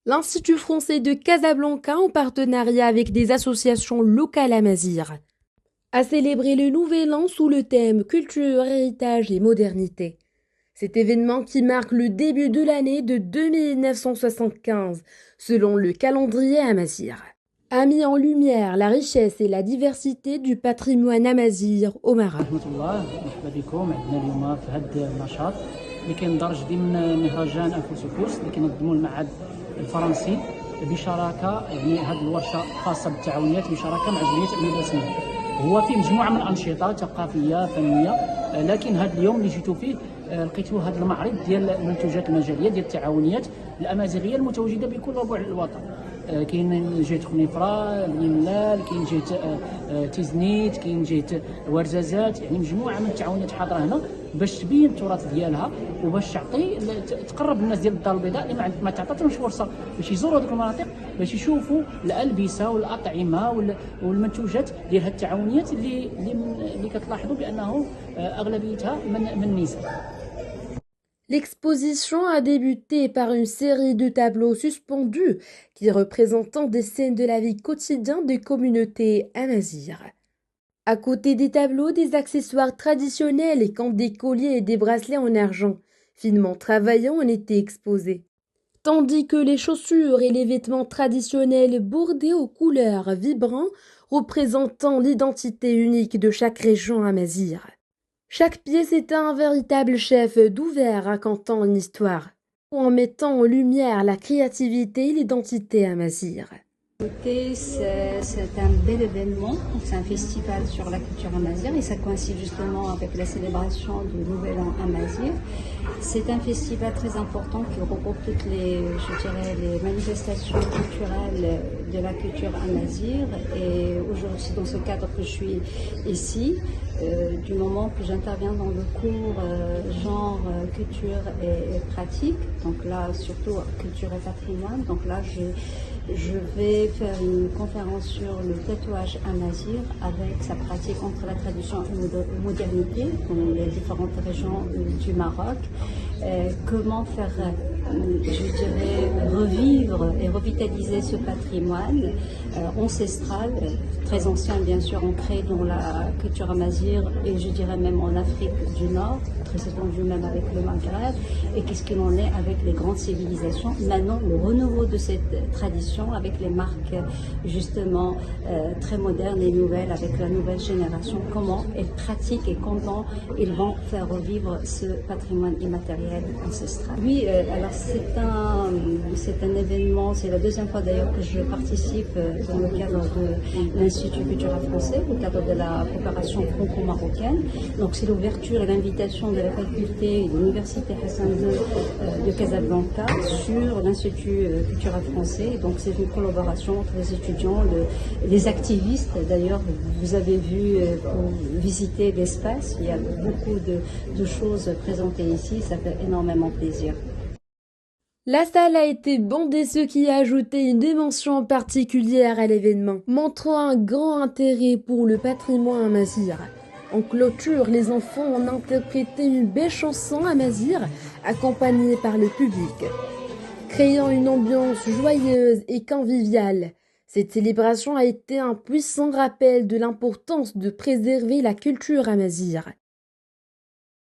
L'Institut français de Casablanca, en partenariat avec des associations locales amazirs, a célébré le Nouvel An sous le thème Culture, héritage et modernité. Cet événement qui marque le début de l'année de 2975, selon le calendrier amazigh, a mis en lumière la richesse et la diversité du patrimoine amazigh au Maroc. ورحمة الله مرحبا بكم عندنا اليوم في هذا النشاط اللي كيندرج ضمن مهرجان انفوسيكوس اللي كينظموا المعهد الفرنسي بشراكه، يعني هذه الورشه خاصه بالتعاونيات بشراكه مع جمعيه ابن بسمه. هو فيه مجموعه من الانشطه ثقافيه فنيه، لكن هذا اليوم اللي جيتو فيه لقيتوا هذا المعرض ديال المنتوجات المجاليه ديال التعاونيات الامازيغيه المتواجده بكل ربوع الوطن. كاين جهه خنيفره، بني ملال، كاين جهه تيزنيت، كاين جهه ورزازات، يعني مجموعه من التعاونيات حاضره هنا باش تبين التراث ديالها وباش تعطي تقرب الناس ديال الدار البيضاء اللي ما تعطاتهمش فرصه باش يزوروا هذوك المناطق، باش يشوفوا الالبسه والاطعمه والمنتوجات ديال هاد التعاونيات اللي كتلاحظوا بانه اغلبيتها من النساء. L'exposition a débuté par une série de tableaux suspendus qui représentent des scènes de la vie quotidienne des communautés amazighs. À côté des tableaux, des accessoires traditionnels comme des colliers et des bracelets en argent, finement travaillés, ont été exposés. Tandis que les chaussures et les vêtements traditionnels bordés aux couleurs vibrantes représentant l'identité unique de chaque région amazigh. Chaque pièce est un véritable chef d'oeuvre racontant une histoire, ou en mettant en lumière la créativité et l'identité amazigh. C'est un bel événement, c'est un festival sur la culture amazigh et ça coïncide justement avec la célébration du Nouvel An amazigh. C'est un festival très important qui regroupe toutes les manifestations culturelles de la culture amazigh, et aujourd'hui c'est dans ce cadre que je suis ici, du moment que j'interviens dans le cours genre culture et pratique, donc là surtout culture et patrimoine, donc là je vais faire une conférence sur le tatouage amazigh avec sa pratique entre la tradition et la modernité dans les différentes régions du Maroc. Comment faire, je dirais, revivre et revitaliser ce patrimoine ancestral, très ancien bien sûr, ancré dans la culture amazigh et je dirais même en Afrique du Nord, très étendu même avec le Maghreb, et qu'est-ce qu'il en est avec les grandes civilisations. Maintenant, le renouveau de cette tradition avec les marques justement très modernes et nouvelles, avec la nouvelle génération, comment elles pratiquent et comment ils vont faire revivre ce patrimoine immatériel ancestral. Oui, alors c'est un événement, c'est la deuxième fois d'ailleurs que je participe dans le cadre de l'Institut culturel français, au cadre de la coopération franco-marocaine. Donc c'est l'ouverture et l'invitation de la faculté et de l'université Hassan II de Casablanca sur l'Institut culturel français. Donc c'est une collaboration entre les étudiants, les activistes. D'ailleurs, vous avez vu pour visiter l'espace, il y a beaucoup de choses présentées ici, ça fait énormément plaisir. La salle a été bondée, ce qui a ajouté une dimension particulière à l'événement, montrant un grand intérêt pour le patrimoine amazigh. En clôture, les enfants ont interprété une belle chanson amazigh accompagnée par le public, créant une ambiance joyeuse et conviviale. Cette célébration a été un puissant rappel de l'importance de préserver la culture amazigh.